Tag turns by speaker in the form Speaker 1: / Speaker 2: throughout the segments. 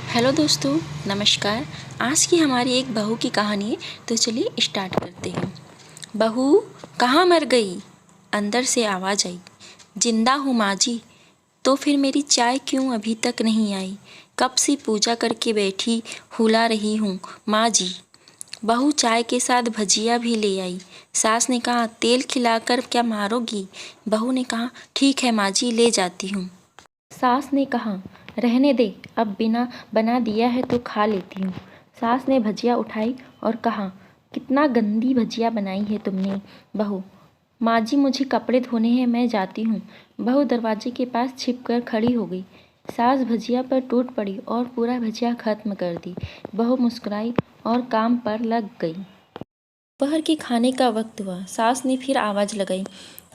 Speaker 1: Hello दोस्तों, नमस्कार। आज की हमारी एक बहू की कहानी है, तो चलिए स्टार्ट करते हैं। बहू कहाँ मर गई? अंदर से आवाज़ आई। जिंदा हूँ माँ जी। तो फिर मेरी चाय क्यों अभी तक नहीं आई? कब से पूजा करके बैठी हुला रही हूँ माँ जी। बहू चाय के साथ भजिया भी ले आई। सास ने कहा, तेल खिलाकर क्या मारोगी? बहू ने कहा, ठीक है माँ जी, ले जाती हूँ। सास ने कहा, रहने दे, अब बिना बना दिया है तो खा लेती हूँ। सास ने भजिया उठाई और कहा, कितना गंदी भजिया बनाई है तुमने बहू। माँ जी, मुझे कपड़े धोने हैं, मैं जाती हूँ। बहू दरवाजे के पास छिपकर खड़ी हो गई। सास भजिया पर टूट पड़ी और पूरा भजिया खत्म कर दी। बहू मुस्कुराई और काम पर लग गई। दोपहर के खाने का वक्त हुआ। सास ने फिर आवाज़ लगाई,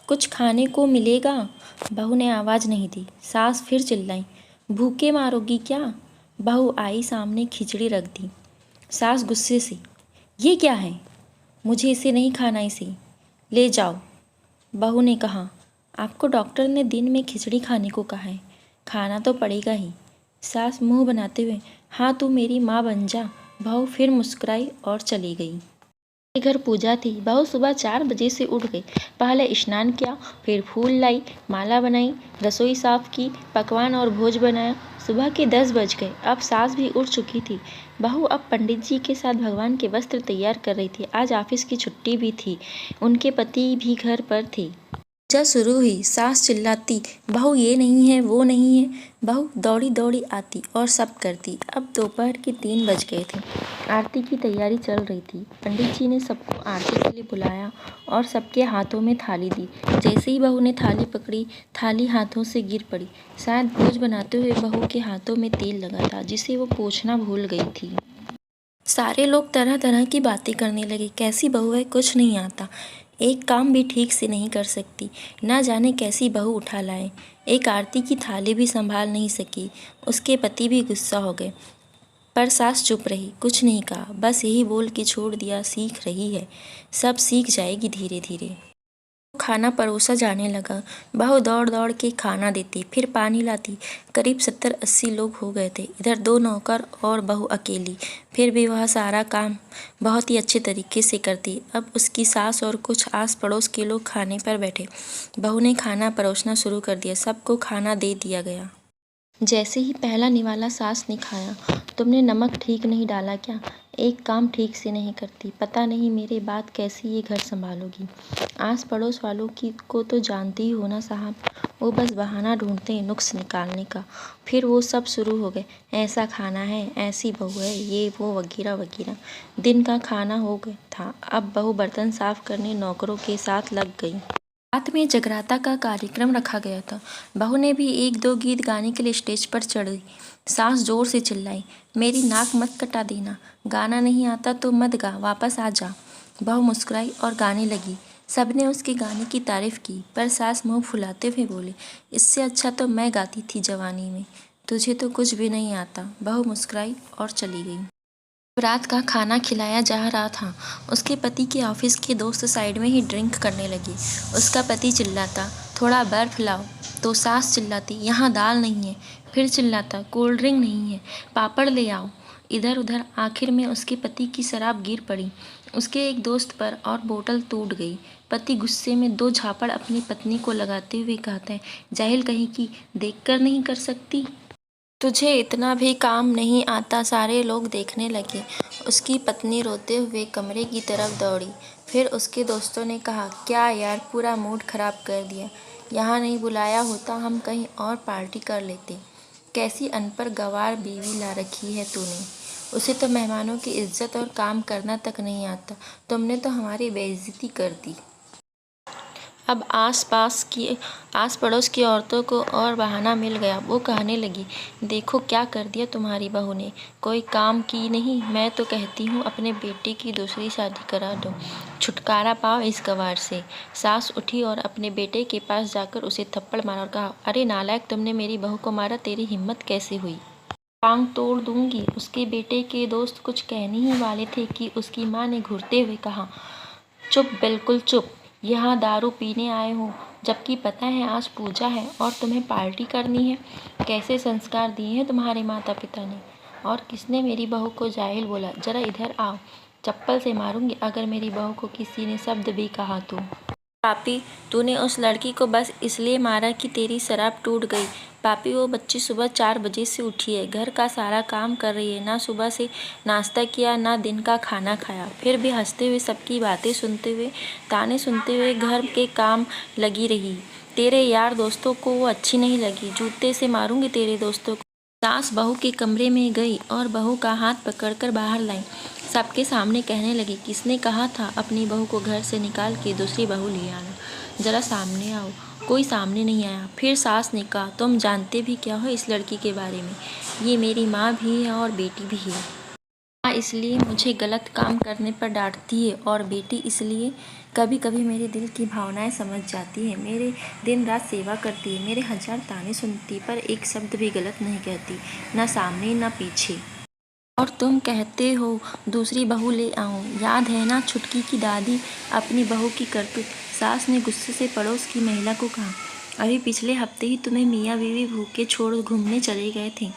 Speaker 1: कुछ खाने को मिलेगा? बहू ने आवाज़ नहीं दी। सास फिर चिल्लाई, भूखे मारोगी क्या? बहू आई सामने, खिचड़ी रख दी। सास गुस्से से, ये क्या है? मुझे इसे नहीं खाना, इसे ले जाओ। बहू ने कहा, आपको डॉक्टर ने दिन में खिचड़ी खाने को कहा है, खाना तो पड़ेगा ही। सास मुंह बनाते हुए, हाँ तू मेरी माँ बन जा। बहू फिर मुस्कुराई और चली गई। घर पूजा थी। बहू सुबह 4 बजे से उठ गई। पहले स्नान किया, फिर फूल लाई, माला बनाई, रसोई साफ की, पकवान और भोज बनाया। सुबह के 10 बज गए। अब सास भी उठ चुकी थी। बहू अब पंडित जी के साथ भगवान के वस्त्र तैयार कर रही थी। आज ऑफिस की छुट्टी भी थी। उनके पति भी घर पर थे। पूजा शुरू हुई। सास चिल्लाती, बहू ये नहीं है, वो नहीं है। बहू दौड़ी दौड़ी आती और सब करती। अब दोपहर के 3 बज गए थे। आरती की तैयारी चल रही थी। पंडित जी ने सबको आरती के लिए बुलाया और सबके हाथों में थाली दी। जैसे ही बहू ने थाली पकड़ी, थाली हाथों से गिर पड़ी। शायद भोज बनाते हुए बहू के हाथों में तेल लगा था, जिसे वो पोंछना भूल गई थी। सारे लोग तरह तरह की बातें करने लगे। कैसी बहू है, कुछ नहीं आता, एक काम भी ठीक से नहीं कर सकती, ना जाने कैसी बहू उठा लाए। एक आरती की थाली भी संभाल नहीं सकी। उसके पति भी गुस्सा हो गए, पर सास चुप रही, कुछ नहीं कहा, बस यही बोल के छोड़ दिया, सीख रही है, सब सीख जाएगी धीरे धीरे। खाना परोसा जाने लगा। बहू दौड़ दौड़ के खाना देती, फिर पानी लाती। करीब 70-80 लोग हो गए थे। इधर 2 नौकर और बहू अकेली। फिर भी वह सारा काम बहुत ही अच्छे तरीके से करती। अब उसकी सास और कुछ आस पड़ोस के लोग खाने पर बैठे। बहू ने खाना परोसना शुरू कर दिया। सबको खाना दे दिया गया। जैसे ही पहला निवाला सास ने खाया, तुमने नमक ठीक नहीं डाला क्या? एक काम ठीक से नहीं करती, पता नहीं मेरे बाद कैसे ये घर संभालोगी। आस पड़ोस वालों की को तो जानती ही हो ना साहब, वो बस बहाना ढूंढते हैं नुक्स निकालने का। फिर वो सब शुरू हो गए, ऐसा खाना है, ऐसी बहू है, ये वो वगैरह वगैरह। दिन का खाना हो गया था। अब बहू बर्तन साफ करने नौकरों के साथ लग गई। रात में जगराता का कार्यक्रम रखा गया था। बहू ने भी 1-2 गीत गाने के लिए स्टेज पर चढ़ गई। सास जोर से चिल्लाई, मेरी नाक मत कटा देना, गाना नहीं आता तो मत गा, वापस आ जा। बहू मुस्कुराई और गाने लगी। सबने उसके गाने की तारीफ की, पर सास मुंह फुलाते हुए बोली, इससे अच्छा तो मैं गाती थी जवानी में, तुझे तो कुछ भी नहीं आता। बहू मुस्कुराई और चली गई। रात का खाना खिलाया जा रहा था। उसके पति के ऑफिस के दोस्त साइड में ही ड्रिंक करने लगे। उसका पति चिल्लाता, थोड़ा बर्फ लाओ, तो सास चिल्लाती, यहाँ दाल नहीं है। फिर चिल्लाता, कोल्ड ड्रिंक नहीं है, पापड़ ले आओ। इधर उधर आखिर में उसके पति की शराब गिर पड़ी उसके एक दोस्त पर और बोतल टूट गई। पति गुस्से में 2 झापड़ अपनी पत्नी को लगाते हुए कहता है, जाहिल कहीं की, देखकर नहीं कर सकती? तुझे इतना भी काम नहीं आता। सारे लोग देखने लगे। उसकी पत्नी रोते हुए कमरे की तरफ दौड़ी। फिर उसके दोस्तों ने कहा, क्या यार, पूरा मूड खराब कर दिया। यहाँ नहीं बुलाया होता, हम कहीं और पार्टी कर लेते। कैसी अनपढ़ गंवार बीवी ला रखी है तूने। उसे तो मेहमानों की इज्जत और काम करना तक नहीं आता। तुमने तो हमारी बेइज्जती कर दी। अब आस पड़ोस की औरतों को और बहाना मिल गया। वो कहने लगी, देखो क्या कर दिया तुम्हारी बहू ने, कोई काम की नहीं। मैं तो कहती हूँ अपने बेटे की दूसरी शादी करा दो, छुटकारा पाओ इस गंवार से। सास उठी और अपने बेटे के पास जाकर उसे थप्पड़ मारा और कहा, अरे नालायक, तुमने मेरी बहू को मारा, तेरी हिम्मत कैसे हुई? टांग तोड़ दूंगी। उसके बेटे के दोस्त कुछ कहने ही वाले थे कि उसकी माँ ने घूरते हुए कहा, चुप, बिल्कुल चुप, यहाँ दारू पीने आए हो, जबकि पता है आज पूजा है और तुम्हें पार्टी करनी है। कैसे संस्कार दिए हैं तुम्हारे माता पिता ने? और किसने मेरी बहू को जाहिल बोला? जरा इधर आओ, चप्पल से मारूंगी अगर मेरी बहू को किसी ने शब्द भी कहा तो। पापी, तूने उस लड़की को बस इसलिए मारा कि तेरी शराब टूट गई। पापी, वो बच्ची सुबह 4 बजे से उठी है, घर का सारा काम कर रही है, ना सुबह से नाश्ता किया ना दिन का खाना खाया, फिर भी हंसते हुए सबकी बातें सुनते हुए ताने सुनते हुए घर के काम लगी रही। तेरे यार दोस्तों को वो अच्छी नहीं लगी, जूते से मारूंगी तेरे दोस्तों को। सास बहू के कमरे में गई और बहू का हाथ पकड़कर बाहर लाई। सबके सामने कहने लगी, किसने कहा था अपनी बहू को घर से निकाल के दूसरी बहू ले आना? जरा सामने आओ। कोई सामने नहीं आया। फिर सास ने कहा, तुम जानते भी क्या हो इस लड़की के बारे में? ये मेरी माँ भी है और बेटी भी है। माँ इसलिए मुझे गलत काम करने पर डांटती है और बेटी इसलिए कभी कभी मेरे दिल की भावनाएं समझ जाती है। मेरे दिन रात सेवा करती है, मेरे 1000 ताने सुनती, पर एक शब्द भी गलत नहीं कहती, ना सामने ना पीछे। और तुम कहते हो दूसरी बहू ले आऊं? याद है ना छुटकी की दादी अपनी बहू की करतूत? सास ने गुस्से से पड़ोस की महिला को कहा, अभी पिछले हफ्ते ही तुम्हें मियाँ बीवी भूखे छोड़ घूमने चले गए थे।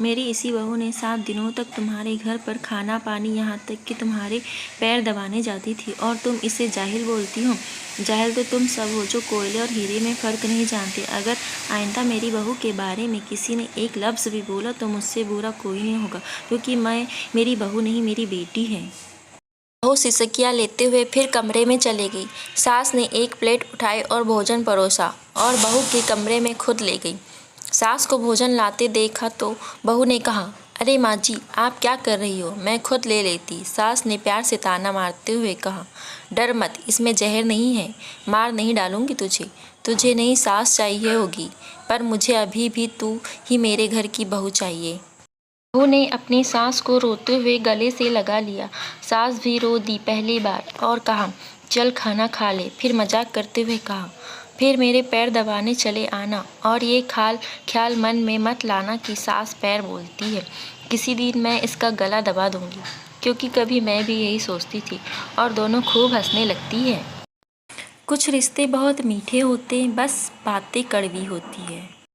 Speaker 1: मेरी इसी बहू ने 7 दिनों तक तुम्हारे घर पर खाना पानी, यहाँ तक कि तुम्हारे पैर दबाने जाती थी, और तुम इसे जाहिल बोलती हो? जाहिल तो तुम सब हो जो कोयले और हीरे में फ़र्क नहीं जानते। अगर आइंदा मेरी बहू के बारे में किसी ने एक लफ्ज़ भी बोला तो मुझसे बुरा कोई नहीं होगा, क्योंकि मेरी बहू नहीं, मेरी बेटी है। बहू सिसकियाँ लेते हुए फिर कमरे में चली गई। सास ने एक प्लेट उठाई और भोजन परोसा और बहू के कमरे में खुद ले गई। सास को भोजन लाते देखा तो बहू ने कहा, अरे माँ जी, आप क्या कर रही हो? मैं खुद ले लेती। सास ने प्यार से ताना मारते हुए कहा, डर मत, इसमें जहर नहीं है, मार नहीं डालूंगी तुझे। तुझे नई सास चाहिए होगी, पर मुझे अभी भी तू ही मेरे घर की बहू चाहिए। बहू ने अपनी सास को रोते हुए गले से लगा लिया। सास भी रो दी पहली बार और कहा, चल खाना खा ले। फिर मजाक करते हुए कहा, फिर मेरे पैर दबाने चले आना, और ये ख्याल मन में मत लाना कि सास पैर बोलती है। किसी दिन मैं इसका गला दबा दूंगी, क्योंकि कभी मैं भी यही सोचती थी। और दोनों खूब हंसने लगती है। कुछ रिश्ते बहुत मीठे होते हैं, बस बातें कड़वी होती है।